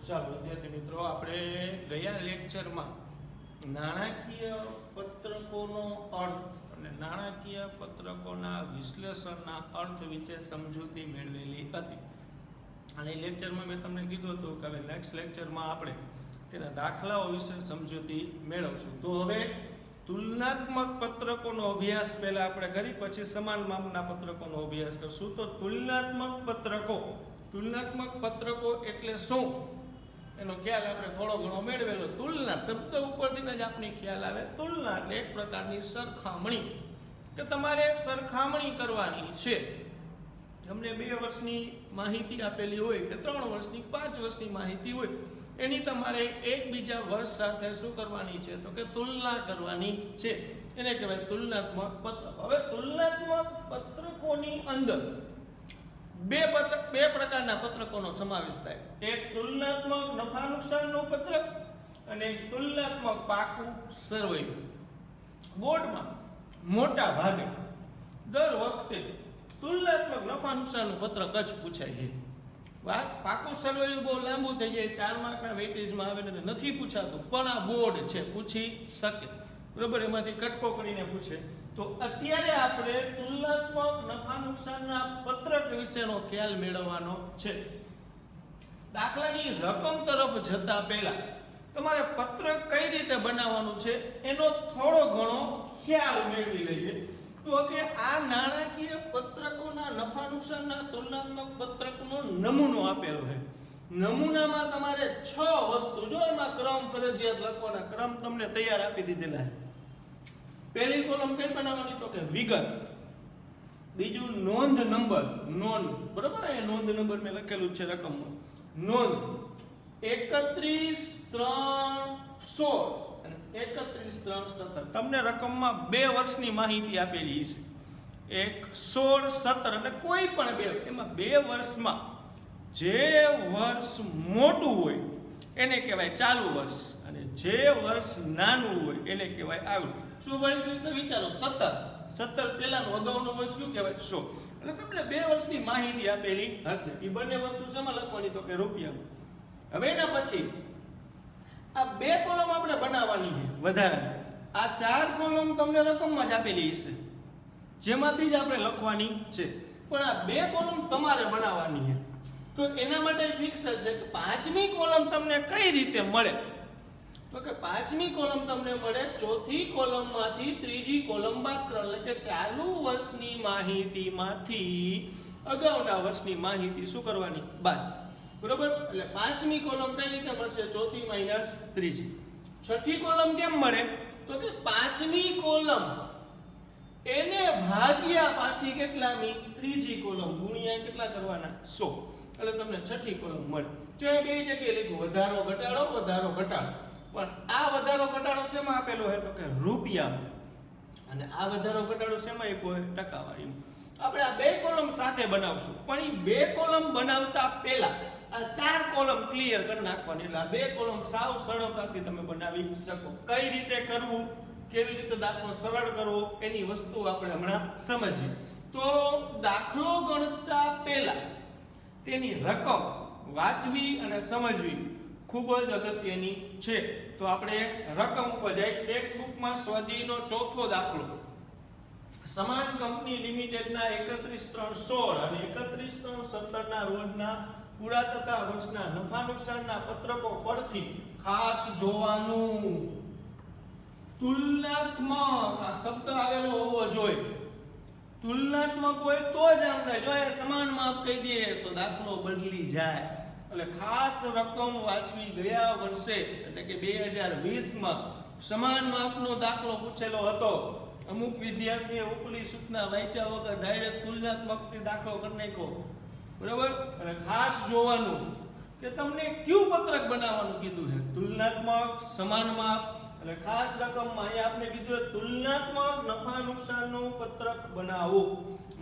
ચાલો વિદ્યાર્થી મિત્રો, આપણે ગયા લેક્ચરમાં નાણાકીય પત્રકોનો અર્થ અને નાણાકીય પત્રકોના વિશ્લેષણના અર્થ વિશે સમજૂતી મેળવેલી હતી. અને લેક્ચરમાં મેં તમને કીધું હતું કે હવે નેક્સ્ટ લેક્ચરમાં આપણે તેના દાખલાઓ વિશે સમજૂતી મેળવશું. તો હવે તુલનાત્મક પત્રકોનો અભ્યાસ પહેલા આપણે કરી, પછી સમાન માપના પત્રકોનો અભ્યાસ કરશું. તો તુલનાત્મક પત્રકો એટલે શું એનો ખ્યાલ આપણે થોડો ઘણો મેળવેલો. તુલના શબ્દ ઉપરથી જ આપણી ખ્યાલ આવે. તુલના એટલે એક પ્રકારની સરખામણી, કે તમારે સરખામણી કરવાની છે. તમને 2 વર્ષની માહિતી આપેલી હોય કે 3 વર્ષની 5 વર્ષની માહિતી હોય, એની તમારે એકબીજા વર્ષ સાથે શું કરવાની છે, તો કે તુલના કરવાની છે. એને કહેવાય તુલનાત્મક પત્રકો. હવે તુલનાત્મક પત્રકોની અંદર બે પ્રકારના પત્રકોનો સમાવેશ થાય. એક તુલનાત્મક નફા નુકસાનનું પત્રક અને એક તુલનાત્મક પાકું સરવૈયું. બોર્ડમાં મોટા ભાગે દર વખતે તુલનાત્મક નફા નુકસાનનું પત્રક જ પૂછાય છે. પાકું સરવૈયું બહુ લાંબુ થઈ જાય, 4 માર્કના વેટેજમાં આવે ને નથી પૂછાતું, પણ આ બોર્ડ છે પૂછી શકે, બરોબર. એમાંથી કટકો કરીને પૂછે. તો અત્યારે આપણે તુલનાત્મક નફા નુકસાનના પત્રક વિશેનો ખ્યાલ મેળવવાનો છે. દાખલાની રકમ તરફ જતા પહેલા તમારે પત્રક કઈ રીતે બનાવવાનું છે એનો થોડો ઘણો ખ્યાલ મેળવી લઈએ. તો કે આ નાણાકીય પત્રકોના નફા નુકસાનના તુલનાત્મક પત્રકનો નમૂનો આપેલો છે. નમૂનામાં તમારે 6 વસ્તુ, જો એમાં ક્રમ ફરજિયાત લખવાના, ક્રમ તમને તૈયાર આપી દીધેલા છે. પહેલી કોલમ કઈ બનાવવાની, તો કે વિગત. બીજું નોંધ નંબર, નોંધ, બરાબર. એ નોંધ નંબર મેં લખેલું છે રકમમાં. નોંધ 31/3/16 અને 31/3/17. તમને રકમમાં 2 વર્ષની માહિતી આપેલી છે. 16, 17 અને કોઈ પણ 2, એમાં 2 વર્ષમાં જે વર્ષ મોટું હોય એને કહેવાય ચાલુ વર્ષ, અને જે વર્ષ નાનું હોય એને કહેવાય આગળ. શું ભાઈ વિચારો, 17 પહેલાનું અગાઉનું વર્ષ શું કહેવાય, 100. એટલે તમને 2 વર્ષની માહિતી આપેલી હશે. એ બંને વસ્તુ શેમાં લખવાની, તો કે રૂપિયામાં. હવે એના પછી આ 2 કોલમ આપણે બનાવવાની છે વધારાની. આ 4 કોલમ તમને રકમમાં જ આપેલી હશે, જેમાંથી જ આપણે લખવાની છે. પણ આ 2 કોલમ તમારે બનાવવાની છે. તો એના માટે ફિક્સ છે કે 5મી કોલમ તમને કઈ રીતે મળે, તો કે 5મી કોલમ તમને મળે 4થી કોલમમાંથી 3જી કોલમ બાદ કરો. એટલે કે ચાલુ વર્ષની માહિતીમાંથી અગાઉના વર્ષની માહિતી શું કરવાની, બાદ, બરોબર. એટલે 5મી કોલમ કઈ રીતે મળશે, 4થી માઈનસ 3જી. 6ઠી કોલમ કેમ મળે, તો કે 5મી કોલમ એને ભાગ્યા પાછી કેટલામી, 3જી કોલમ ગુણ્યા કેટલા કરવાના, 100. એટલે તમને 6ઠી કોલમ મળે. જો એ 2 જગ્યાએ લખ્યું વધારો ઘટાડો, વધારો ઘટાડો. પણ આ વધારો ઘટાડો શેમાં આપેલો છે, તો કે રૂપિયામાં. અને આ વધારો ઘટાડો શેમાં આપ્યો છે, ટકાવારીમાં. આપણે આ 2 કોલમ સાથે બનાવશું, પણ એ 2 કોલમ બનાવતા પહેલા આ 4 કોલમ ક્લિયર કરી નાખવાની. એટલે આ 2 કોલમ સાવ સરળતાથી તમે બનાવી શકો. કઈ રીતે કરવું, કેવી રીતે દાખલો સરળ કરવો, એની વસ્તુ આપણે હમણાં સમજીએ. તો દાખલો ગણતા પહેલા તેની રકમ વાંચવી અને સમજવી ખૂબ જ અગત્યની છે. તો આપણે રકમ ઉપર જાય. ટેક્સ્ટ બુકમાં સ્વાધ્યાયનો 4થો દાખલો. સમાન કંપની લિમિટેડના 31/3/16 અને 31/3/17 ના રોજના પૂરા થતા વર્ષના નફા નુકસાનના પત્રકો પરથી ખાસ જોવાનું તુલનાત્મક, આ શબ્દ આવેલો હોવો જોઈએ. તુલનાત્મક હોય તો જ આમ થાય. જો એ સમાન માપ કહી દે તો દાખલો બદલી જાય. એટલે ખાસ રકમ વાંચવી. ગયા વર્ષે એટલે કે 2020માં સમાન માપનો દાખલો પૂછેલો હતો. અમુક વિદ્યાર્થીએ ઉપલી સૂચના વાંચ્યા વગર ડાયરેક્ટ તુલનાત્મકથી દાખલો કરી નાખ્યો, બરાબર. અને ખાસ જોવાનું કે તમને કયું પત્રક બનાવવાનું કીધું છે, તુલનાત્મક, સમાન માપ. એટલે ખાસ રકમમાં અહીંયા આપણે કીધું તુલનાત્મક નફા નુકસાનનું પત્રક બનાવો.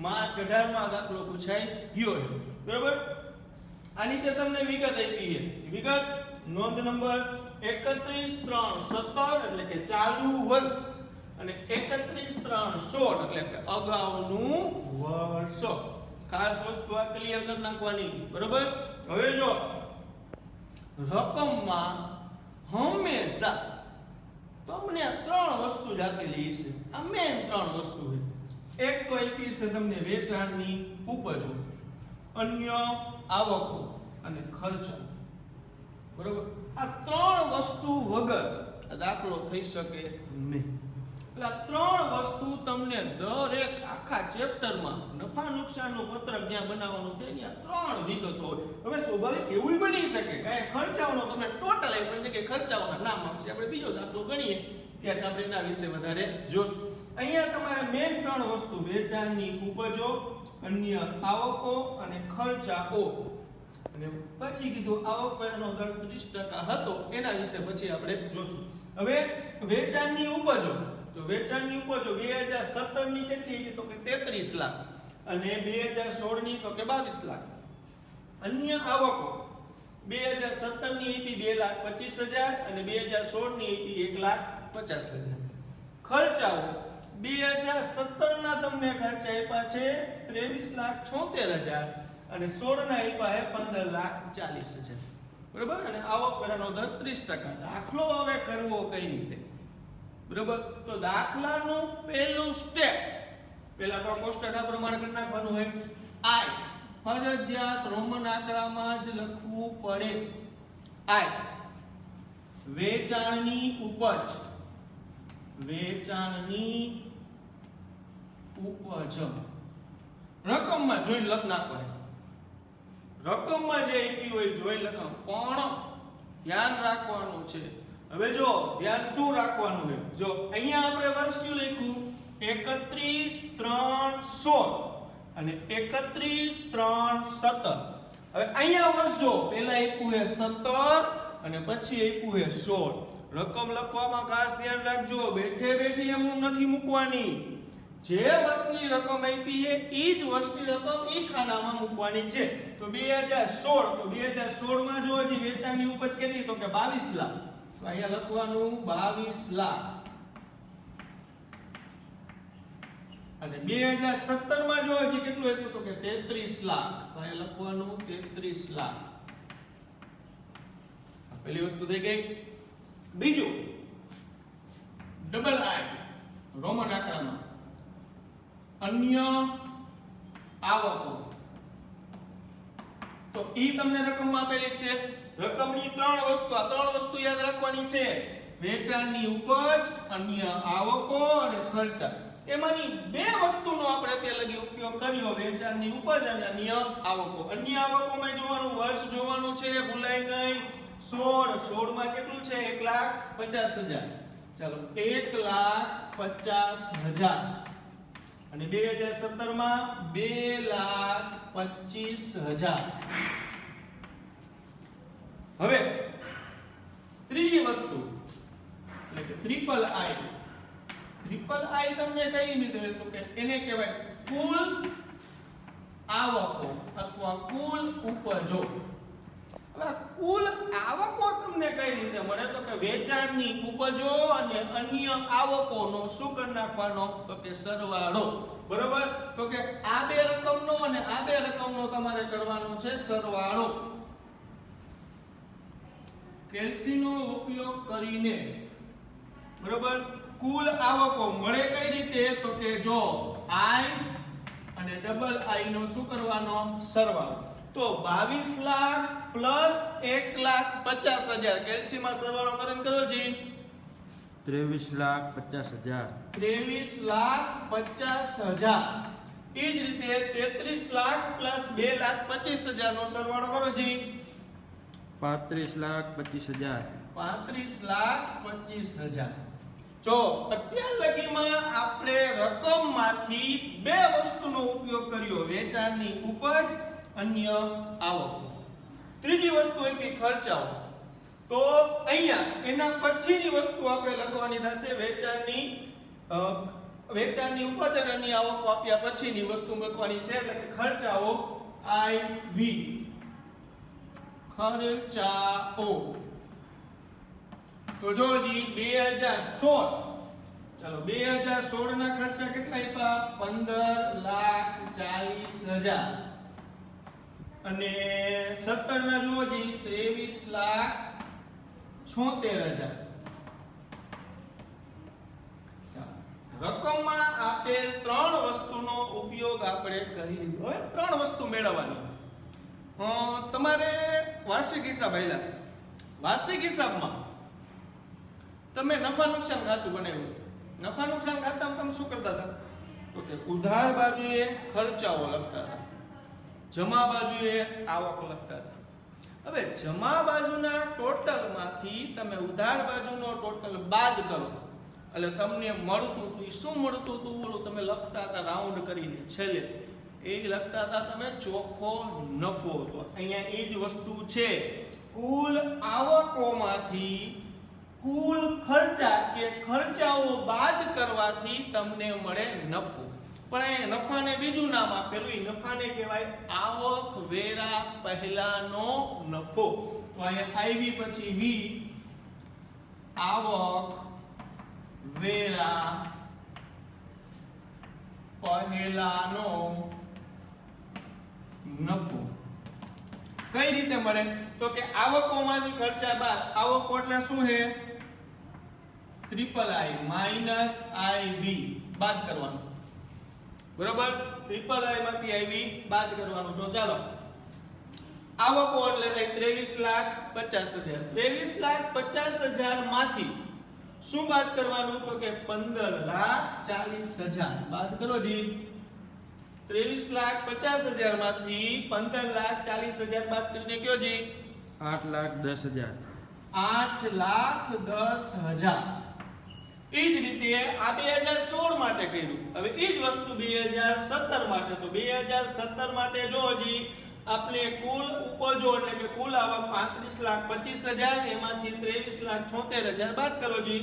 માર્ચ 18માં દાખલો પૂછાય ગયો છે, બરાબર. આ નીચે તમને વિગત આપી છે. વિગત નોંધ નંબર 31/3/17 એટલે કે ચાલુ વર્ષ, અને 31/3/16 એટલે કે અગાઉનું વર્ષ. ખાસ વસ્તુ આ ક્લિયર કરી નાખવાની, બરાબર. હવે જો રકમમાં હંમેશા તમને ત્રણ વસ્તુ જ આપેલી છે. આ મેન ત્રણ વસ્તુ છે. એક તો આપી છે તમને વેચાણની ઉપજો, અન્ય આવકો અને ખર્ચા. બરોબર? આ ત્રણ વસ્તુ વગર આ દાખલો થઈ શકે નહીં. એટલે આ ત્રણ વસ્તુ તમને દરેક આખા ચેપ્ટરમાં નફા નુકસાનનું પત્રક જ્યાં બનાવવાનું છે ત્યાં ત્રણ વિગતો હોય. હવે સ્વાભાવિક એવું બની શકે કે ખર્ચાઓનો તમને ટોટલ આપ્યો કે ખર્ચાઓના નામ આવશે. આપણે બીજો દાખલો ગણીએ ત્યારે આપણે એના વિશે વધારે જોશું. અહીંયા તમારે મેન ત્રણ વસ્તુ વેચાણની ઉપજો, અન્ય આવકો અને ખર્ચાઓ. અને પછી કીધું આવક વેરાનો દર 30% હતો, એના વિશે પછી આપણે જોશું. હવે વેચાણની ઉપજો, તો વેચાણની ઉપજો 2017 ની કેટલી હતી? તો કે 33 લાખ અને 2016 ની તો કે 22 લાખ. અન્ય આવકો 2017 ની આપી 2,25,000 અને 2016 ની આપી 1,50,000. ખર્ચાઓ 2017 ના તમને ખર્ચા આપ્યા છે 23,76,000 અને 16 ના આપ્યા છે 15,40,000. બરાબર? અને આવક વેરાનો દર 30%. દાખલો હવે કરવો કઈ રીતે? બરાબર? તો દાખલાનું પહેલું સ્ટેપ, પહેલા તો કોષ્ટક આ પ્રમાણે કરી નાખવાનું હોય. આઈ ફરજિયાત રોમન આંકડામાં જ લખવું પડે. આઈ વેચાણની ઉપજ, વેચાણની ઉપજ રકમમાં જોઈને લખ નાખવાની. રકમમાં જે આપી હોય જોઈ લખો, પણ ધ્યાન રાખવાનું છે. હવે જો ધ્યાન શું રાખવાનું છે? જો અહીંયા આપણે વર્ષ શું લખ્યું? 31/3/16 અને 31/3/17. હવે અહીંયા વર્ષ જો પહેલા આપ્યું છે 17 અને પછી આપ્યું છે 16. રકમ લખવામાં ખાસ ધ્યાન રાખજો, બેઠે બેઠી એમનું નથી મૂકવાની. જે વર્ષની રકમ આપી છે ઈ જ વર્ષની રકમ ઈ ખાનામાં મૂકવાની છે. તો 2016, તો 2016 માં જો હજી વેચાણની ઉપજ કેટલી? તો કે 22 લાખ. તો અહીંયા લખવાનું 22 લાખ. અને 2017 માં જો હજી કેટલું હતું? તો કે 33 લાખ. તો અહીંયા લખવાનું 33 લાખ. પહેલી વસ્તુ થઈ ગઈ. બીજું ડબલ આઈ રોમન આંકડામાં અન્ય આવકો. તો ઈ તમને રકમમાં આપેલી છે. રકમની ત્રણ વસ્તુ, આ ત્રણ વસ્તુ યાદ રાખવાની છે. વેચાણની ઉપજ, અન્ય આવકો અને ખર્ચા. એમાંની બે વસ્તુનો આપણે અત્યાર લગી ઉપયોગ કર્યો, વેચાણની ઉપજ અને અન્ય આવકો. અન્ય આવકોમાં જોવાનું વર્ષ જોવાનું છે, ભૂલાય નહીં. 16 માં કેટલું છે? 1,50,000. ચાલો 1,50,000 અને 2017 માં 2,25,000. હવે ત્રીજી વસ્તુ એટલે કે ટ્રિપલ આઈ. ટ્રિપલ આઈ તમને કઈ મિત્રો? તો કે એને કહેવાય કુલ આવકો અથવા કુલ ઉપજો. હવે કુલ આવકો તમને કઈ રીતે મળે? તો કે વેચાણની ઉપજો અને અન્ય આવકોનો શું કરી નાખવાનો? તો કે સરવાળો. બરોબર? તો કે આ બે રકમનો અને આ બે રકમનો તમારે કરવાનો છે સરવાળો. કેલ્સીનો ઉપયોગ કરીને બરોબર કુલ આવકો મળે કઈ રીતે? તો કે જો આઈ અને ડબલ આઈ નો શું કરવાનો? સરવાળો. તો 22 લાખ પ્લસ 1,50,000 કેલ્સીમાં સરવાળો કરીને કરો જી 23,50,000. 23,50,000. એ જ રીતે 33 લાખ પ્લસ 2,25,000 નો સરવાળો કરો જી 35,25,000. 35,25,000. જો અત્યાર લગીમાં આપણે રકમમાંથી બે વસ્તુનો ઉપયોગ કર્યો, વેચાણની ઉપજ, અન્ય આવકો. ત્રીજી વસ્તુ આપી ખર્ચાઓ. તો અહીંયા એના પછીની વસ્તુ આપણે લખવાની થશે વેચાણની ઉપજ અને અન્ય આવકો આપ્યા પછીની વસ્તુ લખવાની છે એટલે કે ખર્ચાઓ IV. ખર્ચાઓ. તો જો જી 2016, ચાલો 2016 ના ખર્ચા કેટલા આપ્યા? 15,40,000 અને 17 ના જો જી 23,50,000. 76,000. રકમમાં આપેલ 3 વસ્તુનો ઉપયોગ આપણે કરી લીધો. હવે 3 વસ્તુ મેળવવાની. તમારે વાર્ષિક હિસાબ આયલા. વાર્ષિક હિસાબમાં તમે નફા નુકસાન ખાતું બનાવ્યું. નફા નુકસાન ખાતામાં તમે શું કરતા હતા? તો કે ઉધાર બાજુએ ખર્ચાઓ લખતા હતા, જમા બાજુએ આવક લખતા હતા. હવે જમા બાજુના ટોટલમાંથી તમે ઉધાર બાજુનો ટોટલ બાદ કરો એટલે તમને મળતું હતું. શું મળતું હતું? ઓલું તમે લખતા હતા રાઉન્ડ કરીને છેલ્લે એ જ લખતા હતા તમે ચોખ્ખો નફો. તો અહીંયા એ જ વસ્તુ છે. કુલ આવકોમાંથી કુલ ખર્ચા કે ખર્ચાઓ બાદ કરવાથી તમને મળે નફો. પણ એ નફાને બીજું નામ આપેલું. એ નફાને કહેવાય આવક વેરા પહેલાનો નફો. તો અહીંયા આવી પછી વી આવક વેરા પહેલાનો નફો. કઈ રીતે મળે? તો કે આવકોમાંથી ખર્ચા બાદ. આવકો એટલે શું છે? ટ્રિપલ આઈ માઇનસ આઈવી બાદ કરવાનું. બરોબર? ટ્રિપલ આઈ માંથી આઈવી બાદ કરવાનું. તો ચાલો આવકો એટલે 23,50,000. 23,50,000 માંથી શું બાદ કરવાનું? તો કે 15,40,000 બાદ કરો જી. 23,50,000 માંથી 15,40,000 બાદ કરીને કયો જી? 8,10,000. 8,10,000. એ જ રીતે આ 2016 માટે કર્યું. હવે એ જ વસ્તુ 2017 માટે. તો 2017 માટે જો જી આપણે કુલ ઉપજો એટલે કે કુલ આવક 35,25,000 એમાંથી 23,76,000 બાદ કરો જી.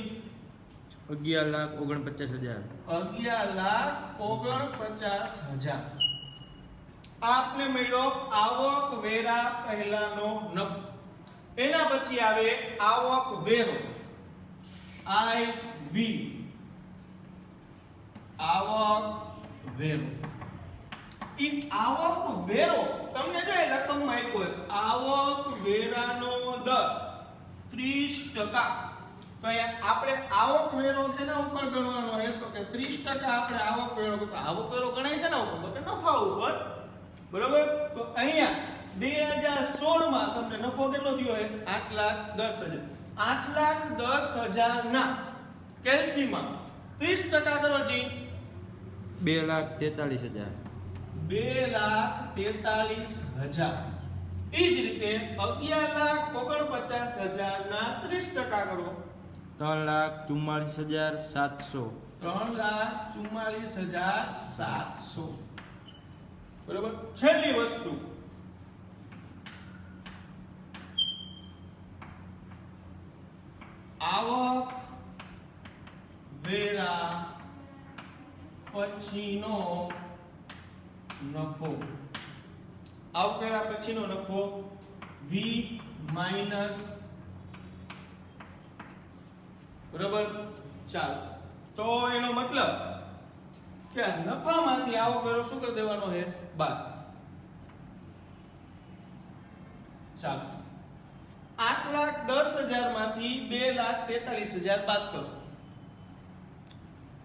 11,49,000. 11,49,000 આપને મળ્યો આવક વેરા પહેલાનો નફો. એના પછી આવે આવક વેરો આઈ વી. આવક વેરો. ઈ આવક વેરો તમને જો એ રકમમાં આપ્યો હોય આવક વેરાનો દર 30%. તો અહીંયા આપણે આવક વેરો કેના ઉપર ગણવાનો છે? તો કે 30% આપણે આવક વેરો. આવક વેરો ગણાય છે ને ઉપર? તો કે નફા ઉપર. બરોબર? તો અહીંયા 2016 માં તમને નફો કેટલો થયો છે? 8,10,000. 8,10,000 ના કેલ્સીમાં 30% કરો જી. 2,43,000. 2,43,000. એ જ રીતે 11,49,000 ના 30% કરો. 3,44,700. 3,44,700. બરોબર? છેલ્લી વસ્તુ આવક વેરા પછીનો નફો. આવક વેરા પછીનો નફો વી માઈનસ. બરોબર? ચાલો તો એનો મતલબ કે નફામાંથી આવક વેરો શું કરી દેવાનો છે? બાદ. ચાલો 8,10,000 માંથી 2,43,000 બાદ કરો.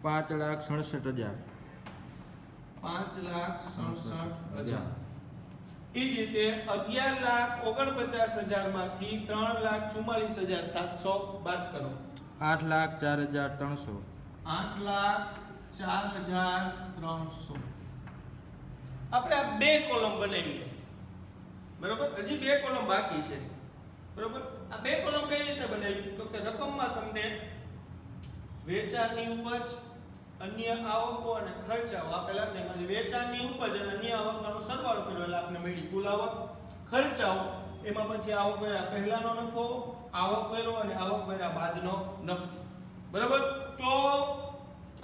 5,67,000. 5,67,000. એ જ રીતે 11,49,000 માંથી 3,44,700 બાદ કરો. 8,04,300. 8,04,300. આપણે આ બે કોલમ બનાવી. બરોબર? હજી બે કોલમ બાકી છે. બરોબર? આ બે કોલમ કઈ રીતે બનાવી? તો કે રકમમાં તમને વેચાણની ઉપજ, અન્ય આવકો અને ખર્ચાઓ આપેલા છે. એમાંથી વેચાણની ઉપજ અને અન્ય આવકનો સરવાળો કર્યો એટલે આપણે મળી કુલ આવક. ખર્ચાઓ એમાં પછી આવક વેરા પહેલાનો નફો, આવક વેરો અને આવક વેરા બાદનો નફો. બરોબર? તો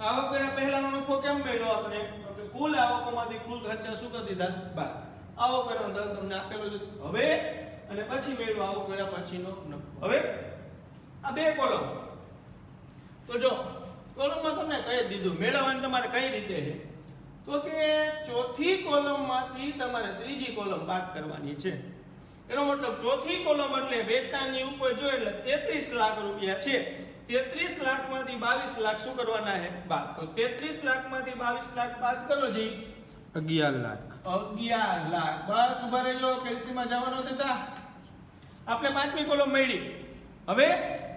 આવક વેરા પહેલાનો નફો કેમ મળ્યો આપણે? તો કે કુલ આવકોમાંથી કુલ ખર્ચા શું કરી દીધા? બાદ. આવક વેરાનો દર તમને આપેલો છે. હવે અને પછી મેળવો આવક વેરા પછીનો નફો. હવે આ બે કોલમ. તો જો કોલમમાં તમને કહી દીધું મેળવવાની તમારે કઈ રીતે છે? તો કે ચોથી કોલમમાંથી તમારે ત્રીજી કોલમ બાદ કરવાની છે. એનો મતલબ ચોથી કોલમ એટલે વેચાણની ઉપર જો એટલે 33 લાખ રૂપિયા છે. 33 લાખમાંથી 22 લાખ શું કરવાના છે? બાદ. તો 33 લાખમાંથી 22 લાખ બાદ કરો જી. 11 લાખ. 11 લાખ. બસ ઉભા રહેજો, કેલ્સીમાં જવાનો દેતા. આપણે પાંચમી કોલમ મળી. હવે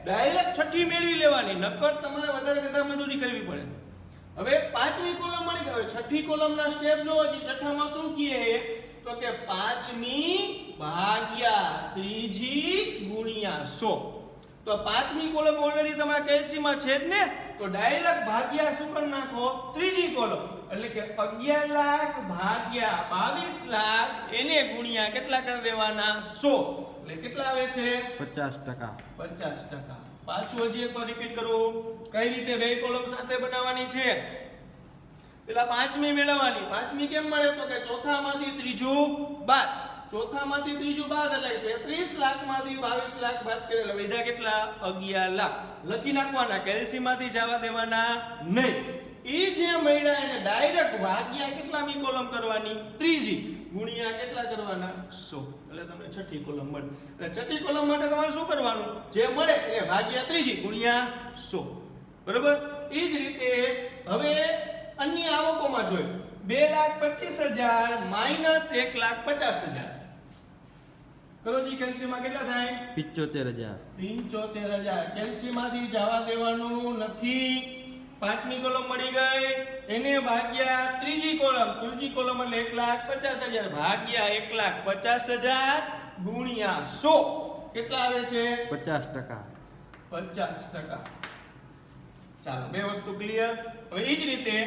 ડાયરેક્ટ છઠ્ઠી મેળવી લેવાની, નકર તમારે વધારે વધારે મજૂરી કરવી પડે. હવે પાંચમી કોલમ મળી ગઈ. છઠ્ઠી કોલમના સ્ટેપ જો હજી છઠ્ઠામાં શું કીએ તો કે પાંચમી ભાગ્યા ત્રીજી ગુણ્યા 100. તો પાંચમી કોલમ ઓલરેડી તમારા કેલ્સીમાં છે જ ને, તો ડાયરેક્ટ ભાગ્યા શું કરી નાખો? ત્રીજી કોલમ. એટલે કે 11 લાખ ભાગ્યા 22 લાખ એને ગુણ્યા કેટલા કરી દેવાના? 100. એટલે કેટલા આવે છે? 50%. 50%. પાછું હજી એકવાર રિપીટ કરું. કઈ રીતે બે કોલમ સાથે બનાવવાની છે? પેલા પાંચમી મેળવવાની. પાંચમી કેમ મળે તો કે ચોથામાંથી ત્રીજું બાદ. ચોથામાંથી ત્રીજું બાદ એટલે 33 લાખમાંથી 22 લાખ બાદ કરેલા વધ્યા કેટલા? 11 લાખ. લખી નાખવાના, કેલ્સીમાંથી જવા દેવાના નહીં. ઈ જે મળ્યા એને ડાયરેક્ટ ભાગ્યા કેટલામી કોલમ કરવાની? ત્રીજી. ગુણ્યા કેટલા કરવાના? 100. એટલે તમને છઠ્ઠી કોલમ મળે. એટલે છઠ્ઠી કોલમ માટે તમારે શું કરવાનું? જે મળે એ ભાગ્યા ત્રીજી ગુણ્યા 100. બરોબર? ઈ જ રીતે હવે અન્ય આવકોમાં જોઈ 2,25,000 માઈનસ 1,50,000 કરો જી. કેલ્સીમાં કેટલા થાય? 75,000. 75,000. કેલ્સીમાંથી જવા દેવાનું નથી. પાંચમી કોલમ મળી ગઈ, એને ભાગ્યા ત્રીજી કોલમ. ત્રીજી કોલમ એટલે 1,50,000 ભાગ્યા 1,50,000 ગુણ્યા 100 કેટલા આવે છે? 50%. 50%. ચાલો, બે વસ્તુ ક્લિયર. હવે એ જ રીતે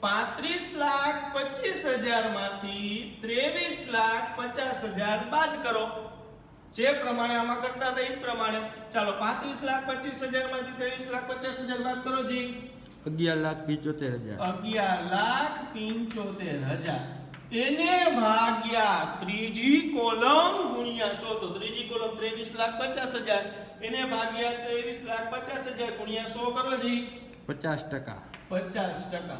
35,25,000 માંથી 23,50,000 બાદ કરો. જે પ્રમાણે આમાં કરતા હતા એ પ્રમાણે. ચાલો, 35,25,000 માંથી 23,50,000 બાદ કરો જી. 11,75,000. 11,75,000 એને ભાગ્યા ત્રીજી કોલમ ગુણ્યા 100. તો ત્રીજી કોલમ 23,50,000 એને ભાગ્યા 23,50,000 ગુણ્યા 100 કરો જી. 50%. 50%.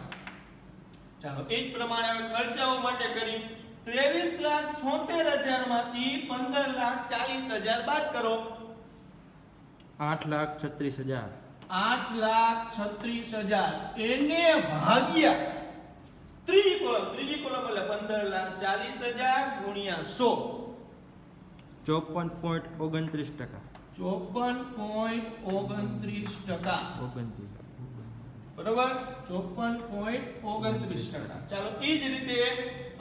ચાલો, એ જ પ્રમાણે હવે ખર્ચાઓ માટે કરી. 23,76,000 માંથી 15,40,000 બાદ કરો. 8,36,000. 8,36,000 એને ભાગ્યા ત્રીજી કોલમ. ત્રીજી કોલમ એટલે 15,40,000 ગુણ્યા 100. 54.29%. 54.29%. બરોબર? 54.29%. ચાલો, એ જ રીતે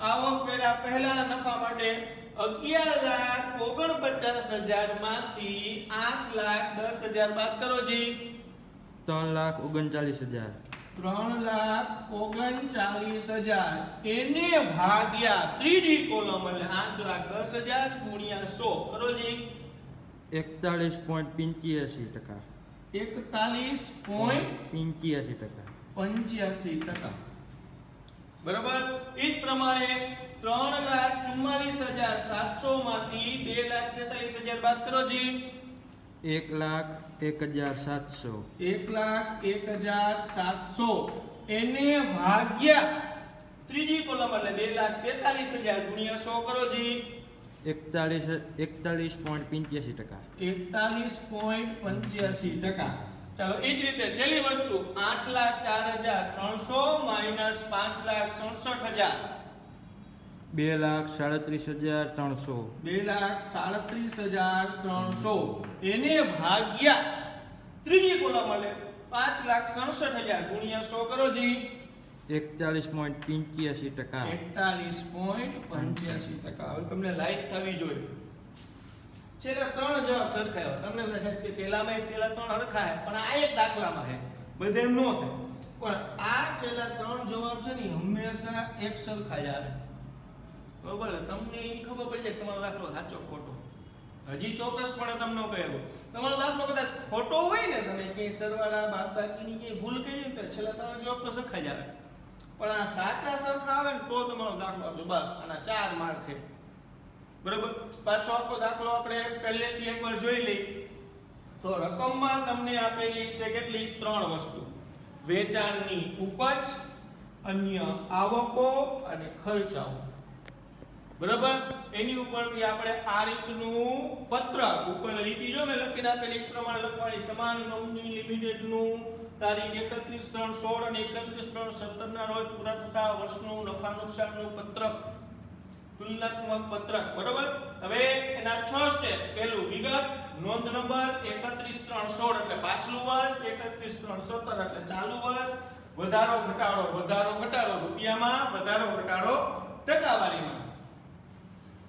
આવક વેરા પહેલાના નફા માટે 11,49,000 માંથી 8,10,000 બાદ કરો જી. 3,39,000. 3,39,000 એને ભાગ્યા ત્રીજી કોલમ એટલે 8,10,000 ગુણ્યા 100 કરો જી. 41.85%. 41.85%. બરોબર? એ જ પ્રમાણે 3,44,700 માંથી 2,43,000 બાદ કરો જી. 1,01,700. 1,01,700 એને ભાગ્યા ત્રીજી કોલમ એટલે 2,43,000 ગુણ્યા 100 કરો જી. 41.85%. 41.85%. ચાલો, એ જ રીતે છેલ્લી વસ્તુ 8,04,300 માઈનસ 5,67,000. 2,37,300. 2,37,300 એને ભાગ્યા ત્રીજી કોલમ એટલે 5,67,000 ગુણ્યા 100 કરો જી. 41.85%. 41.85%. હવે તમને લાઈટ થવી જોઈએ. છેલ્લા ત્રણ જવાબ સરખાયો. તમને લાગે કે પેલામાં છેલ્લા ત્રણ હરખા છે, પણ આ એક દાખલામાં છે, બધે એમ ન થાય. પણ આ છેલ્લા ત્રણ જવાબ છે ને હંમેશા એક સરખા જ આવે. બરોબર? તમને એ ખબર પડી જાય તમારો દાખલો સાચો ખોટો. હજી ચોક્કસપણે તમને કહ્યું તમારો દાખલો કદાચ ખોટો હોય ને, તમે ક્યાંય સરવાળા બાદબાકીની ક્યાંય ભૂલ કરી તો છેલ્લા ત્રણ જવાબ તો સરખા જ આવે. પણ આ સાચા સરખા આવે ને તો તમારો દાખલો આપજો. બસ આના 4 માર્ક છે. બરોબર? પાછો આખો દાખલો આપણે પહેલેથી એકવાર જોઈ લઈ. તો રકમમાં તમને આપેલી છે કેટલી? 3 વસ્તુ. વેચાણની ઉપજ, અન્ય આવકો અને ખર્ચાઓ. બરાબર. એની ઉપરથી આપણે આ રીતનું પત્રક ઉપર લીટી જો મેં લખીને આપેલી એ પ્રમાણે લખવાની. સમાન કંપની લિમિટેડનું તારીખ 31/3/16 અને 31/3/17 ના રોજ પૂરા થતા વર્ષનું નફા નુકસાનનું પત્રક, તુલનાત્મક પત્રક. બરાબર. હવે એના 6 સ્ટેપ. પહેલું વિગત, નોંધ નંબર 31/3/16 એટલે પાછલું વર્ષ, 31/3/17 એટલે ચાલુ વર્ષ, વધારો ઘટાડો રૂપિયામાં, વધારો ઘટાડો ટકાવારીમાં.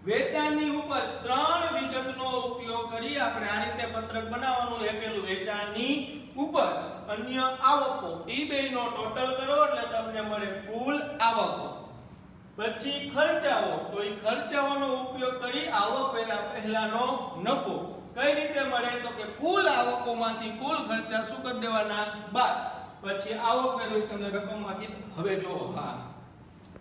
વેચાણની ઉપજ 3 વિગતનો ઉપયોગ કરી આપણે આ રીતે પત્રક બનાવવાનું. એ પેલું વેચાણની ઉપજ, અન્ય આવકો, એ બેયનો ટોટલ કરો એટલે તમને મળે કુલ આવકો. પછી ખર્ચાઓ, તો એ ખર્ચાઓનો ઉપયોગ કરી આવક પહેલાનો નફો કઈ રીતે મળે તો કે કુલ આવકોમાંથી કુલ ખર્ચા શું કરી દેવાના બાદ. પછી આવક વેરી તમને રકમમાં કીધું. હવે જો હા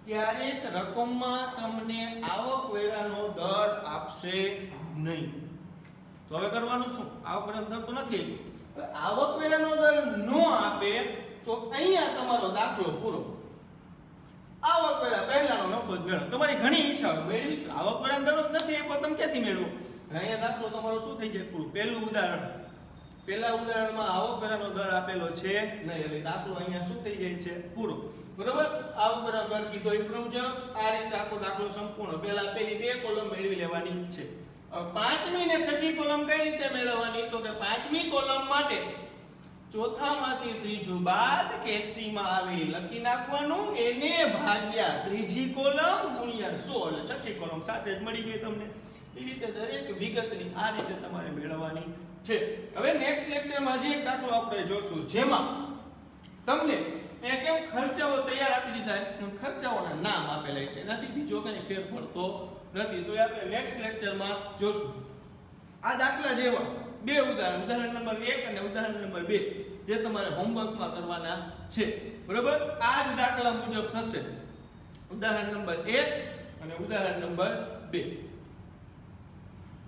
ક્યારેક રકમમાં તમને આવક વેરાનો દર આપશે નહીં, તો હવે કરવાનું શું? આવક વેરાનો દર તો નથી. આવક વેરાનો દર નો આપે તો અહીંયા તમારો દાખલો પૂરો. આવક વેરા પહેલાનો નફો જ મેળવો. તમારી ઘણી ઈચ્છા હોય મેળવી, આવક વેરાનો દર જ નથી આપ્યો, તમે ક્યાંથી મેળવો? અહીંયા દાખલો તમારો શું થઈ જાય પૂરું. પહેલું ઉદાહરણ, પહેલા ઉદાહરણમાં આવક વેરાનો દર આપેલો છે નહીં, એટલે દાખલો અહીંયા શું થઈ જાય છે પૂરો. બરોબર. આવક વેરાનો દર કીધો એ મુજબ આ રીતે આખો દાખલો સંપૂર્ણ. પહેલા પેલી 2 કોલમ મેળવી લેવાની છે. હવે 5મી ને 6ઠી કોલમ કઈ રીતે મેળવવાની તો કે 5મી કોલમ માટે ચોથામાંથી ત્રીજું બાદ કેપ્સીમાં આવી લખી નાખવાનું, એને ભાગ્યા ત્રીજી કોલમ ગુણ્યા 100 એટલે 6ઠી કોલમ સાથે જ મળી ગઈ તમને. એ રીતે દરેક વિગતની આ રીતે તમારે મેળવવાની છે. હવે નેક્સ્ટ લેક્ચરમાં જે એક દાખલો આપણે જોશું જેમાં તમને એ કેમ ખર્ચાઓ તૈયાર આપી દીધા, ખર્ચાઓના નામ આપેલા છે, એનાથી બીજો કંઈ ફેર પડતો નથી. તો એ આપણે નેક્સ્ટ લેક્ચરમાં જોશું. આ દાખલા જેવા 2 ઉદાહરણ, ઉદાહરણ નંબર 1 અને ઉદાહરણ નંબર 2 જે તમારે હોમવર્કમાં કરવાના છે. બરોબર. આ જ દાખલા મુજબ થશે ઉદાહરણ નંબર 1 અને ઉદાહરણ નંબર 2.